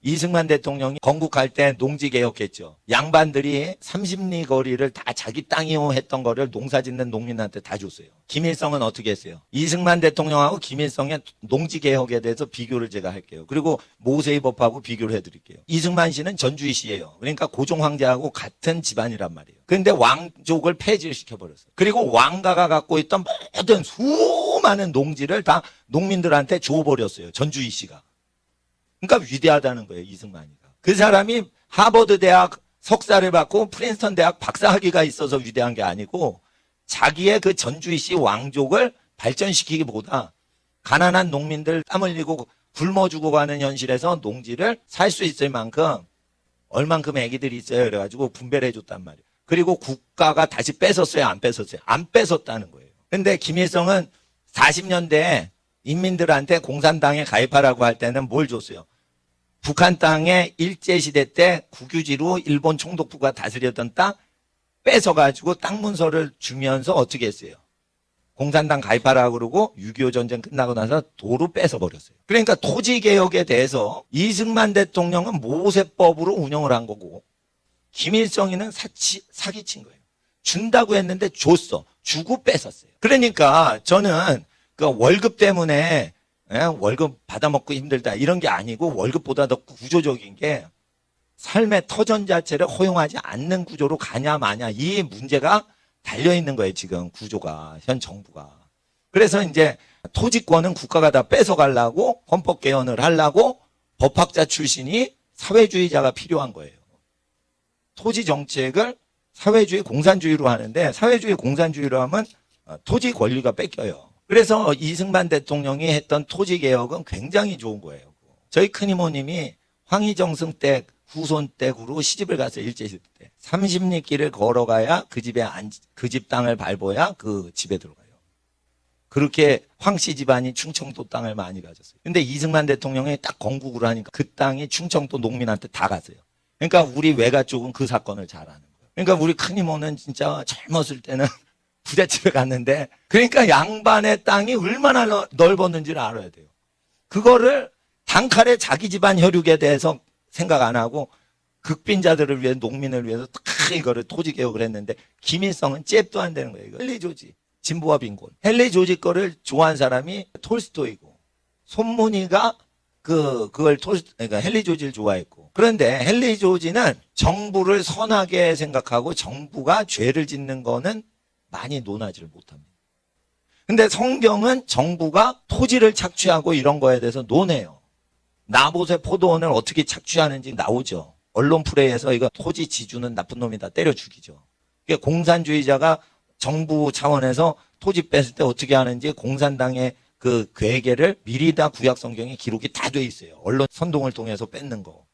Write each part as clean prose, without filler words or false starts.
이승만 대통령이 건국할 때 농지개혁했죠. 양반들이 30리 거리를 다 자기 땅이요 했던 거를 농사짓는 농민한테 다 줬어요. 김일성은 어떻게 했어요? 이승만 대통령하고 김일성의 농지개혁에 대해서 비교를 제가 할게요. 그리고 모세의 법하고 비교를 해드릴게요. 이승만 씨는 전주의 씨예요. 그러니까 고종 황제하고 같은 집안이란 말이에요. 그런데 왕족을 폐지를 시켜버렸어요. 그리고 왕가가 갖고 있던 모든 수많은 농지를 다 농민들한테 줘버렸어요. 전주의 씨가. 그러니까 위대하다는 거예요, 이승만이가. 그 사람이 하버드 대학 석사를 받고 프린스턴 대학 박사학위가 있어서 위대한 게 아니고 자기의 그 전주시 왕족을 발전시키기보다 가난한 농민들 땀 흘리고 굶어 죽어가는 현실에서 농지를 살 수 있을 만큼 얼만큼 애기들이 있어요. 그래가지고 분배를 해줬단 말이에요. 그리고 국가가 다시 뺏었어요, 안 뺏었어요? 안 뺏었다는 거예요. 근데 김일성은 40년대에 인민들한테 공산당에 가입하라고 할 때는 뭘 줬어요? 북한 땅에 일제시대 때 국유지로 일본 총독부가 다스렸던 땅 뺏어가지고 땅 문서를 주면서 어떻게 했어요? 공산당 가입하라고 그러고 6.25 전쟁 끝나고 나서 도로 뺏어버렸어요. 그러니까 토지개혁에 대해서 이승만 대통령은 모세법으로 운영을 한 거고 김일성이는 사기친 거예요. 준다고 했는데 줬어. 주고 뺏었어요. 그러니까 저는 그 월급 때문에 월급 받아먹고 힘들다 이런 게 아니고 월급보다 더 구조적인 게 삶의 터전 자체를 허용하지 않는 구조로 가냐 마냐 이 문제가 달려있는 거예요. 지금 구조가 현 정부가. 그래서 이제 토지권은 국가가 다 뺏어가려고 헌법 개헌을 하려고 법학자 출신이 사회주의자가 필요한 거예요. 토지 정책을 사회주의 공산주의로 하는데 사회주의 공산주의로 하면 토지 권리가 뺏겨요. 그래서 이승만 대통령이 했던 토지개혁은 굉장히 좋은 거예요. 저희 큰이모님이 황희정승 댁, 후손 댁으로 시집을 갔어요. 일제시대 때. 30리 길을 걸어가야 그 집 땅을 밟아야 그 집에 들어가요. 그렇게 황씨 집안이 충청도 땅을 많이 가졌어요. 근데 이승만 대통령이 딱 건국을 하니까 그 땅이 충청도 농민한테 다 갔어요. 그러니까 우리 외가 쪽은 그 사건을 잘 아는 거예요. 그러니까 우리 큰이모는 진짜 젊었을 때는 부잣집에 갔는데 그러니까 양반의 땅이 얼마나 넓었는지를 알아야 돼요. 그거를 단칼에 자기 집안 혈육에 대해서 생각 안 하고 극빈자들을 위해 농민을 위해서 다 이거를 토지개혁을 했는데 김일성은 잽도 안 되는 거예요. 헨리 조지, 진보와 빈곤. 헨리 조지 거를 좋아한 사람이 톨스토이고 손문희가 그러니까 헨리 조지를 좋아했고 그런데 헨리 조지는 정부를 선하게 생각하고 정부가 죄를 짓는 거는 많이 논하지를 못합니다. 근데 성경은 정부가 토지를 착취하고 이런 거에 대해서 논해요. 나봇의 포도원을 어떻게 착취하는지 나오죠. 언론 프레이에서 이거 토지 지주는 나쁜 놈이다 때려 죽이죠. 공산주의자가 정부 차원에서 토지 뺐을 때 어떻게 하는지 공산당의 그 괴계를 미리 다 구약 성경에 기록이 다 돼 있어요. 언론 선동을 통해서 뺏는 거.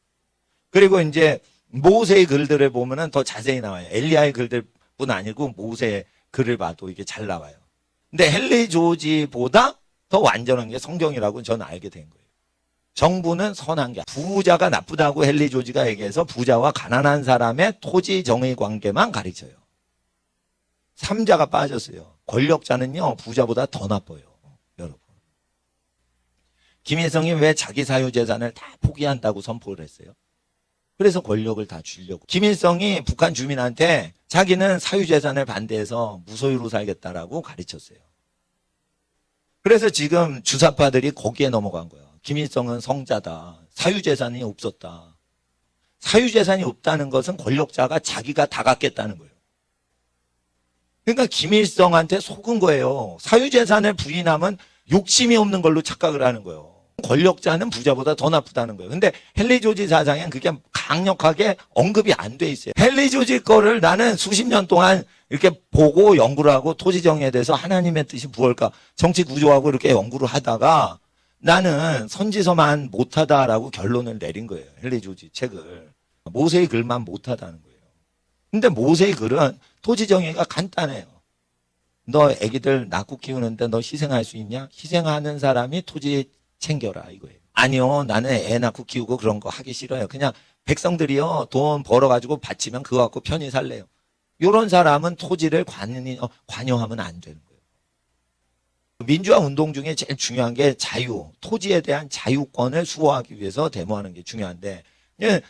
그리고 이제 모세의 글들을 보면은 더 자세히 나와요. 엘리야의 글들뿐 아니고 모세의 글을 봐도 이게 잘 나와요. 근데 헨리 조지보다 더 완전한 게 성경이라고 저는 알게 된 거예요. 정부는 선한 게 부자가 나쁘다고 헨리 조지가 얘기해서 부자와 가난한 사람의 토지 정의 관계만 가르쳐요. 삼자가 빠졌어요. 권력자는요 부자보다 더 나빠요. 여러분. 김일성이 왜 자기 사유재산을 다 포기한다고 선포를 했어요? 그래서 권력을 다 주려고. 김일성이 북한 주민한테 자기는 사유재산을 반대해서 무소유로 살겠다라고 가르쳤어요. 그래서 지금 주사파들이 거기에 넘어간 거예요. 김일성은 성자다. 사유재산이 없었다. 사유재산이 없다는 것은 권력자가 자기가 다 갖겠다는 거예요. 그러니까 김일성한테 속은 거예요. 사유재산을 부인하면 욕심이 없는 걸로 착각을 하는 거예요. 권력자는 부자보다 더 나쁘다는 거예요. 근데 헨리 조지 사상엔 그게 강력하게 언급이 안 돼 있어요. 헨리 조지 거를 나는 수십 년 동안 이렇게 보고 연구를 하고 토지정의에 대해서 하나님의 뜻이 무엇일까 정치 구조하고 이렇게 연구를 하다가 나는 선지서만 못하다라고 결론을 내린 거예요. 헨리 조지 책을. 모세의 글만 못하다는 거예요. 근데 모세의 글은 토지정의가 간단해요. 너 애기들 낳고 키우는데 너 희생할 수 있냐? 희생하는 사람이 토지 챙겨라 이거예요. 아니요, 나는 애 낳고 키우고 그런 거 하기 싫어요. 그냥 백성들이요 돈 벌어가지고 바치면 그거 갖고 편히 살래요. 이런 사람은 토지를 관여하면 안 되는 거예요. 민주화 운동 중에 제일 중요한 게 자유, 토지에 대한 자유권을 수호하기 위해서 데모하는 게 중요한데, 예,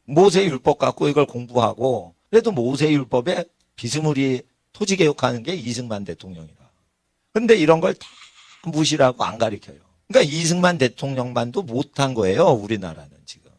모세율법 갖고 이걸 공부하고, 그래도 모세율법에 비스무리 토지개혁하는 게 이승만 대통령이다. 근데 이런 걸 다 무시하고 안 가르쳐요. 그러니까 이승만 대통령만도 못한 거예요, 우리나라는.